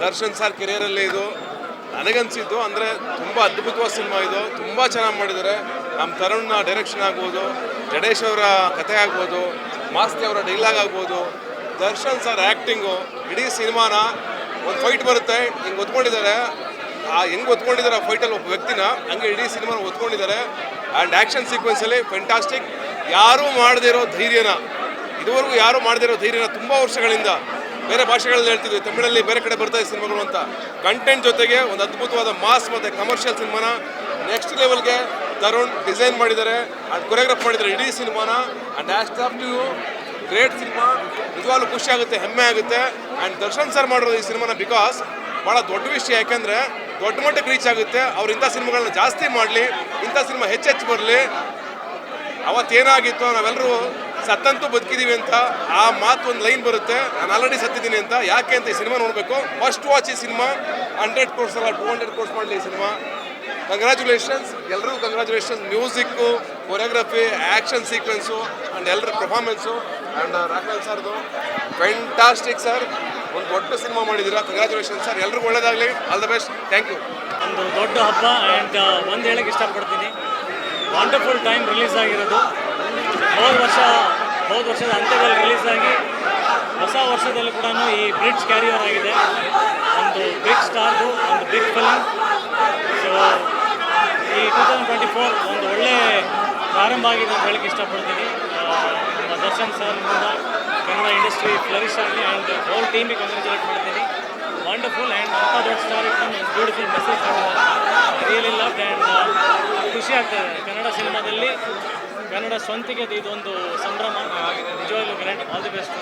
Darshan sir ಕೆರಿಯರಲ್ಲಿ ಇದು ನನಗನ್ಸಿದ್ದು ಅಂದರೆ ತುಂಬ ಅದ್ಭುತವಾದ ಸಿನಿಮಾ ಇದು. ತುಂಬ ಚೆನ್ನಾಗಿ ಮಾಡಿದ್ದಾರೆ. ನಮ್ಮ ತರುಣ್ನ ಡೈರೆಕ್ಷನ್ ಆಗ್ಬೋದು, ಜಡೇಶ್ ಅವರ ಕಥೆ ಆಗ್ಬೋದು, ಮಾಸ್ತಿ ಅವರ ಡೈಲಾಗ್ ಆಗ್ಬೋದು, ದರ್ಶನ್ ಸರ್ ಆ್ಯಕ್ಟಿಂಗು, ಇಡೀ ಸಿನಿಮಾನ ಒಂದು ಫೈಟ್ ಬರುತ್ತೆ ಹಿಂಗೆ ಒತ್ಕೊಂಡಿದ್ದಾರೆ. ಹೆಂಗೆ ಒತ್ಕೊಂಡಿದ್ದಾರೆ ಆ ಫೈಟಲ್ಲಿ ಒಬ್ಬ ವ್ಯಕ್ತಿನ, ಹಂಗೆ ಇಡೀ ಸಿನಿಮಾನ ಒತ್ಕೊಂಡಿದ್ದಾರೆ. ಆ್ಯಂಡ್ ಆ್ಯಕ್ಷನ್ ಸೀಕ್ವೆನ್ಸಲ್ಲಿ ಫ್ಯಾಂಟಾಸ್ಟಿಕ್. ಯಾರೂ ಮಾಡದೇ ಇರೋ ಧೈರ್ಯನ, ಇದುವರೆಗೂ ಯಾರೂ ಮಾಡದೇ ಇರೋ ಧೈರ್ಯನ ತುಂಬ ವರ್ಷಗಳಿಂದ ಬೇರೆ ಭಾಷೆಗಳಲ್ಲಿ ಹೇಳ್ತಿದ್ವಿ, ತಮಿಳಲ್ಲಿ ಬೇರೆ ಕಡೆ ಬರ್ತಾ ಇದೆ ಸಿನಿಮಾಗಳು ಅಂತ. ಕಂಟೆಂಟ್ ಜೊತೆಗೆ ಒಂದು ಅದ್ಭುತವಾದ ಮಾಸ್ ಮತ್ತು ಕಮರ್ಷಿಯಲ್ ಸಿನಿಮಾನ ನೆಕ್ಸ್ಟ್ ಲೆವೆಲ್ಗೆ ತರುಣ್ ಡಿಸೈನ್ ಮಾಡಿದ್ದಾರೆ ಆ್ಯಂಡ್ ಕೊರಿಯೋಗ್ರಾಫ್ ಮಾಡಿದ್ದಾರೆ ಇಡೀ ಸಿನಿಮಾನ. ಆ್ಯಂಡ್ ಆ್ಯಸ್ಟ್ ಆಫ್ ಟು ಗ್ರೇಟ್ ಸಿನಿಮಾ. ನಿಜವಾಗ್ಲೂ ಖುಷಿ ಆಗುತ್ತೆ, ಹೆಮ್ಮೆ ಆಗುತ್ತೆ. ಆ್ಯಂಡ್ ದರ್ಶನ್ ಸರ್ ಮಾಡಿರೋದು ಈ ಸಿನಿಮಾನ ಬಿಕಾಸ್ ಭಾಳ ದೊಡ್ಡ ವಿಷಯ. ಯಾಕೆಂದರೆ ದೊಡ್ಡ ಮಟ್ಟಕ್ಕೆ ರೀಚ್ ಆಗುತ್ತೆ. ಅವ್ರು ಇಂಥ ಸಿನಿಮಾಗಳನ್ನ ಜಾಸ್ತಿ ಮಾಡಲಿ, ಇಂಥ ಸಿನಿಮಾ ಹೆಚ್ಚೆಚ್ಚು ಬರಲಿ. ಅವತ್ತೇನಾಗಿತ್ತು, ನಾವೆಲ್ಲರೂ ಸತ್ತಂತೂ ಬದುಕಿದ್ದೀವಿ ಅಂತ ಆ ಮಾತು ಒಂದು ಲೈನ್ ಬರುತ್ತೆ, ನಾನು ಆಲ್ರೆಡಿ ಸತ್ತಿದ್ದೀನಿ ಅಂತ. ಯಾಕೆ ಅಂತ ಈ ಸಿನಿಮಾ ನೋಡಬೇಕು. ಫಸ್ಟ್ ವಾಚ್ ಈ ಸಿನಿಮಾ. 100 crores ಅಲ್ಲ 200 crores ಮಾಡಲಿ ಈ ಸಿನಿಮಾ. ಕಂಗ್ರ್ಯಾಚುಲೇಷನ್ಸ್ ಎಲ್ರಿಗೂ, congratulations. Music, choreography, action sequence and ಎಲ್ಲರ ಪರ್ಫಾರ್ಮೆನ್ಸು ಆ್ಯಂಡ್ ರಾಘವೇಂದ್ರ ಸರ್ದು ಫ್ಯಾಂಟಾಸ್ಟಿಕ್ ಸರ್. ಒಂದು ದೊಡ್ಡ ಸಿನಿಮಾ ಮಾಡಿದ್ದೀರಾ, ಕಂಗ್ರ್ಯಾಚುಲೇಷನ್ಸ್ ಸರ್. ಎಲ್ರಿಗೂ ಒಳ್ಳೇದಾಗಲಿ, all the best, thank you. ಒಂದು ದೊಡ್ಡ ಹಬ್ಬ ಆ್ಯಂಡ್ ಒಂದು ಹೇಳಕ್ಕೆ ಇಷ್ಟಪಡ್ತೀನಿ, ವಂಡರ್ಫುಲ್ ಟೈಮ್ ರಿಲೀಸ್ ಆಗಿರೋದು. ಹೋದ ವರ್ಷದ ಅಂತ್ಯದಲ್ಲಿ ರಿಲೀಸ್ ಆಗಿ ಹೊಸ ವರ್ಷದಲ್ಲೂ ಕೂಡ ಈ ಬ್ರಿಡ್ಜ್ ಕ್ಯಾರಿಯರ್ ಆಗಿದೆ. ಒಂದು ಬಿಗ್ ಸ್ಟಾರ್ದು ಒಂದು ಬಿಗ್ ಫಿಲ್ಮ್. ಸೊ ಈ 2024 ಒಂದು ಒಳ್ಳೆ ಪ್ರಾರಂಭ ಆಗಿದೆ ಅಂತ ಹೇಳಕ್ಕೆ ಇಷ್ಟಪಡ್ತೀನಿ. ನಮ್ಮ ದರ್ಶನ್ ಸರ್ನಿಂದ ಕನ್ನಡ ಇಂಡಸ್ಟ್ರಿ ಫ್ಲರಿಶ್ ಆಗಲಿ ಆ್ಯಂಡ್ ಹೋಲ್ ಟೀಮಿಗೆ ಕಂಗ್ರ್ಯಾಚುಲೇಟ್ ಮಾಡ್ತೀನಿ. ವಂಡರ್ಫುಲ್ ಆ್ಯಂಡ್ ಅಂಥ ದೊಡ್ಡ ಸ್ಟಾರ್ ಇಟ್ಟು ಒಂದು ಬ್ಯೂಟಿಫುಲ್ ಮೆಸೇಜ್ ಕೊಟ್ಟಿದ್ದಾರೆ. ರಿಯಲಿ ಲವ್ ಆ್ಯಂಡ್ ಖುಷಿ ಆಗ್ತದೆ. ಕನ್ನಡ ಸಿನಿಮಾದಲ್ಲಿ ಕನ್ನಡ ಸ್ವಂತಿಗೆ ಇದೊಂದು ಸಂಭ್ರಮ. ನಿಜವಾಗ್ಲೂ ಗ್ರ್ಯಾಂಡ್. All the best.